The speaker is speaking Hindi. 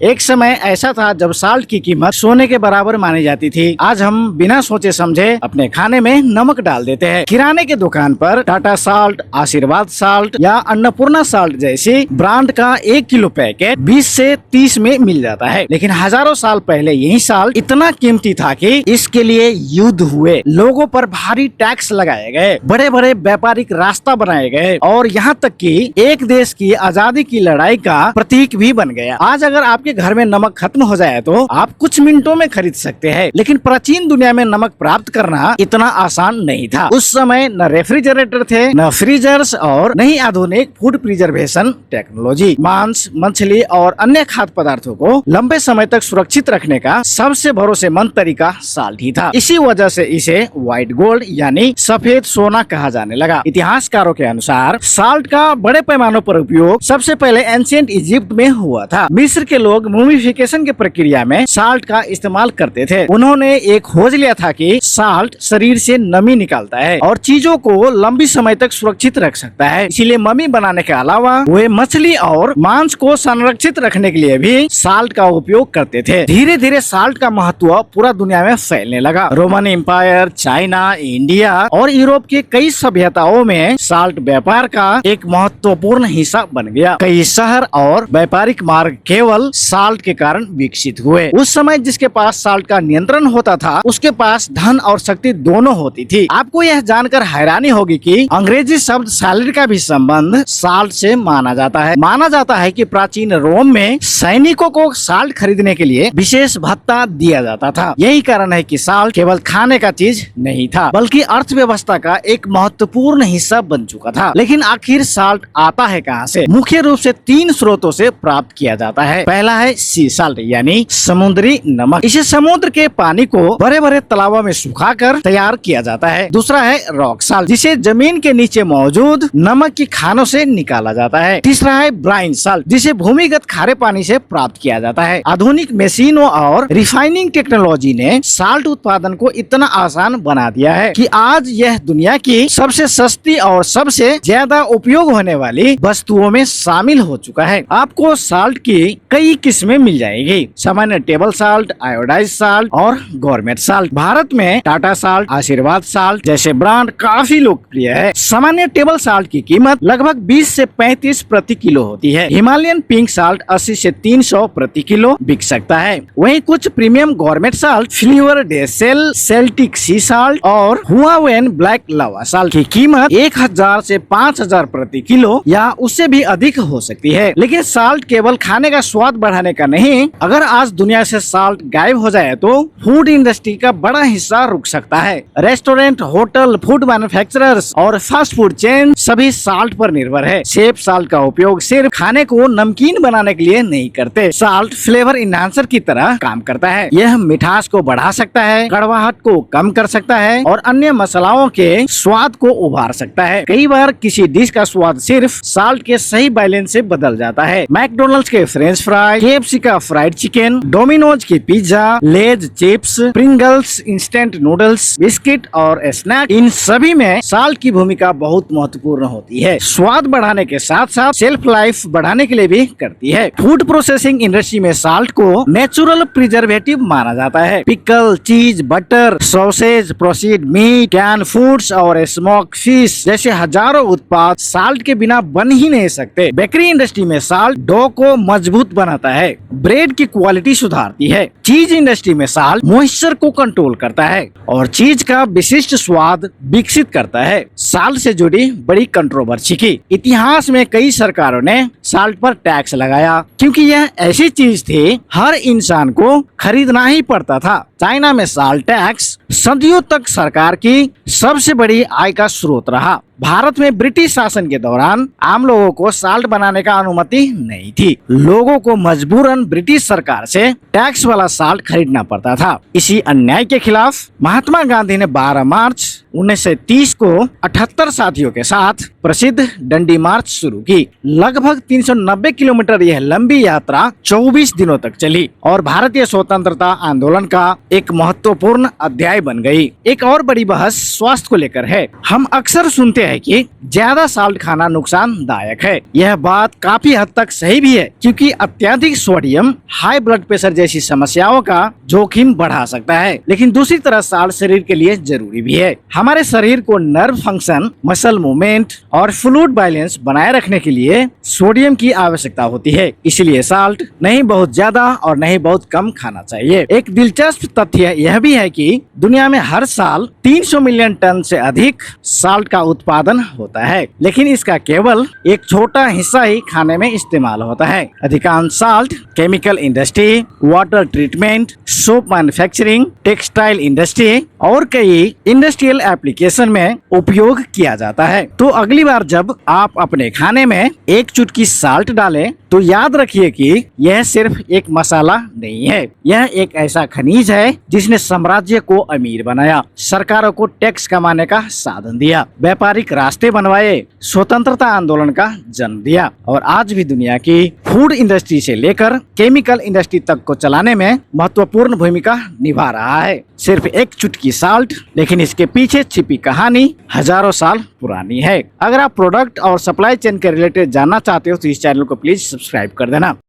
एक समय ऐसा था जब साल्ट की कीमत सोने के बराबर मानी जाती थी। आज हम बिना सोचे समझे अपने खाने में नमक डाल देते हैं। किराने के दुकान पर टाटा साल्ट, आशीर्वाद साल्ट या अन्नपूर्णा साल्ट जैसी ब्रांड का 1 किलो पैकेट 20 से 30 में मिल जाता है। लेकिन हजारों साल पहले यही साल्ट इतना कीमती था कि इसके लिए युद्ध हुए, लोगों पर भारी टैक्स लगाए गए, बड़े बड़े व्यापारिक रास्ता बनाए गए और यहाँ तक कि एक देश की आजादी की लड़ाई का प्रतीक भी बन गया। आज अगर आपके घर में नमक खत्म हो जाए तो आप कुछ मिनटों में खरीद सकते हैं, लेकिन प्राचीन दुनिया में नमक प्राप्त करना इतना आसान नहीं था। उस समय न रेफ्रिजरेटर थे, न फ्रीजर्स और न ही आधुनिक फूड प्रिजर्वेशन टेक्नोलॉजी। मांस, मछली और अन्य खाद्य पदार्थों को लंबे समय तक सुरक्षित रखने का सबसे भरोसेमंद तरीका साल्ट ही था। इसी वजह से इसे व्हाइट गोल्ड यानी सफेद सोना कहा जाने लगा। इतिहासकारों के अनुसार साल्ट का बड़े पैमानों पर उपयोग सबसे पहले एंशिएंट इजिप्ट में हुआ था। मिस्र के लोग मूमिफिकेशन की प्रक्रिया में साल्ट का इस्तेमाल करते थे। उन्होंने एक खोज लिया था कि साल्ट शरीर से नमी निकालता है और चीजों को लंबी समय तक सुरक्षित रख सकता है। इसीलिए मम्मी बनाने के अलावा वे मछली और मांस को संरक्षित रखने के लिए भी साल्ट का उपयोग करते थे। धीरे धीरे साल्ट का महत्व पूरा दुनिया में फैलने लगा। रोमन एम्पायर, चाइना, इंडिया और यूरोप के कई सभ्यताओं में साल्ट व्यापार का एक महत्वपूर्ण हिस्सा बन गया। कई शहर और व्यापारिक मार्ग केवल साल्ट के कारण विकसित हुए। उस समय जिसके पास साल्ट का नियंत्रण होता था उसके पास धन और शक्ति दोनों होती थी। आपको यह जानकर हैरानी होगी कि अंग्रेजी शब्द सैलरी का भी संबंध साल्ट से माना जाता है। माना जाता है कि प्राचीन रोम में सैनिकों को साल्ट खरीदने के लिए विशेष भत्ता दिया जाता था। यही कारण है कि साल्ट केवल खाने का चीज नहीं था बल्कि अर्थव्यवस्था का एक महत्वपूर्ण हिस्सा बन चुका था। लेकिन आखिर साल्ट आता है कहाँ से? मुख्य रूप से 3 स्रोतों से प्राप्त किया जाता है। पहला है सी साल्ट यानी समुद्री नमक। इसे समुद्र के पानी को बड़े बड़े तालाबों में सुखाकर तैयार किया जाता है। दूसरा है रॉक साल्ट जिसे जमीन के नीचे मौजूद नमक की खानों से निकाला जाता है। तीसरा है ब्राइन साल्ट जिसे भूमिगत खारे पानी से प्राप्त किया जाता है। आधुनिक मशीनों और रिफाइनिंग टेक्नोलॉजी ने साल्ट उत्पादन को इतना आसान बना दिया है कि आज यह दुनिया की सबसे सस्ती और सबसे ज्यादा उपयोग होने वाली वस्तुओं में शामिल हो चुका है। आपको साल्ट की कई किस्में मिल जाएगी। सामान्य टेबल साल्ट, आयोडाइज साल्ट और गवर्नमेंट साल्ट। भारत में टाटा साल्ट, आशीर्वाद साल्ट जैसे ब्रांड काफी लोकप्रिय है। सामान्य टेबल साल्ट की कीमत लगभग 20 से 35 प्रति किलो होती है। हिमालयन पिंक साल्ट 80 से 300 प्रति किलो बिक सकता है। वहीं कुछ premium government salt, fleur de sel, Celtic sea salt और हुआवेन ब्लैक लावा साल्ट की कीमत 1000 से 5000 प्रति किलो या उससे भी अधिक हो सकती है। लेकिन साल्ट केवल खाने का स्वाद बढ़ाने का नहीं, अगर आज दुनिया से साल्ट गायब हो जाए तो फूड इंडस्ट्री का बड़ा हिस्सा रुक सकता है। रेस्टोरेंट, होटल, फूड मैन्युफैक्चरर्स और फास्ट फूड चेन सभी साल्ट पर निर्भर है। शेफ साल्ट का उपयोग सिर्फ खाने को नमकीन बनाने के लिए नहीं करते। साल्ट फ्लेवर इन्हांसर की तरह काम करता है। यह मिठास को बढ़ा सकता है, कड़वाहट को कम कर सकता है और अन्य मसालों के स्वाद को उभार सकता है। कई बार किसी डिश का स्वाद सिर्फ साल्ट के सही बैलेंस से बदल जाता है। मैकडोनल्ड्स के फ्रेंच फ्राई, KFC का फ्राइड चिकन, डोमिनोज की pizza, Lay's chips, Pringles instant noodles, biscuit और स्नैक, इन सभी में साल्ट की भूमिका बहुत महत्वपूर्ण होती है। स्वाद बढ़ाने के साथ साथ शेल्फ लाइफ बढ़ाने के लिए भी करती है। फूड प्रोसेसिंग इंडस्ट्री में साल्ट को नेचुरल प्रिजर्वेटिव माना जाता है। Pickle, cheese, butter, sausage, process meat, can foods और स्मोक फिश जैसे हजारों उत्पाद साल्ट के बिना बन ही नहीं सकते। बेकरी इंडस्ट्री में साल्ट डो को मजबूत बनाता है, ब्रेड की क्वालिटी सुधारती है। चीज इंडस्ट्री में साल्ट मॉइस्चर को कंट्रोल करता है और चीज का विशिष्ट स्वाद विकसित करता है। साल्ट से जुड़ी बड़ी कंट्रोवर्सी की इतिहास में कई सरकारों ने साल्ट पर टैक्स लगाया क्योंकि यह ऐसी चीज थी हर इंसान को खरीदना ही पड़ता था। चाइना में साल्ट टैक्स सदियों तक सरकार की सबसे बड़ी आय का स्रोत रहा। भारत में ब्रिटिश शासन के दौरान आम लोगों को साल्ट बनाने का अनुमति नहीं थी। लोगों को मजबूरन ब्रिटिश सरकार से टैक्स वाला साल्ट खरीदना पड़ता था। इसी अन्याय के खिलाफ महात्मा गांधी ने 12 मार्च 1930 को 78 साथियों के साथ प्रसिद्ध डंडी मार्च शुरू की। लगभग 390 किलोमीटर यह लंबी यात्रा 24 दिनों तक चली और भारतीय स्वतंत्रता आंदोलन का एक महत्वपूर्ण अध्याय बन गई। एक और बड़ी बहस स्वास्थ्य को लेकर है। हम अक्सर सुनते हैं कि ज्यादा साल्ट खाना नुकसानदायक है। यह बात काफी हद तक सही भी है, क्योंकि अत्यधिक सोडियम हाई ब्लड प्रेशर जैसी समस्याओं का जोखिम बढ़ा सकता है। लेकिन दूसरी तरफ साल्ट शरीर के लिए जरूरी भी है। हमारे शरीर को नर्व फंक्शन, मसल मूवमेंट और फ्लूइड बैलेंस बनाए रखने के लिए सोडियम की आवश्यकता होती है। इसलिए साल्ट नहीं बहुत ज्यादा और नहीं बहुत कम खाना चाहिए। एक दिलचस्प तथ्य यह भी है कि दुनिया में हर साल 300 मिलियन टन से अधिक साल्ट का उत्पादन होता है, लेकिन इसका केवल एक छोटा हिस्सा ही खाने में इस्तेमाल होता है। अधिकांश salt chemical industry, water treatment, soap manufacturing, textile industry और कई इंडस्ट्रियल एप्लीकेशन में उपयोग किया जाता है। तो अगली बार जब आप अपने खाने में एक चुटकी साल्ट डालें तो याद रखिए कि यह सिर्फ एक मसाला नहीं है, यह एक ऐसा खनिज है जिसने साम्राज्य को अमीर बनाया, सरकारों को टैक्स कमाने का साधन दिया, व्यापारिक रास्ते बनवाए, स्वतंत्रता आंदोलन का जन्म दिया और आज भी दुनिया की फूड इंडस्ट्री से लेकर केमिकल इंडस्ट्री तक को चलाने में महत्वपूर्ण भूमिका निभा रहा है। सिर्फ एक चुटकी साल्ट, लेकिन इसके पीछे छिपी कहानी हजारों साल पुरानी है। अगर आप प्रोडक्ट और सप्लाई चेन के रिलेटेड जानना चाहते हो तो इस चैनल को प्लीज सब्सक्राइब कर देना।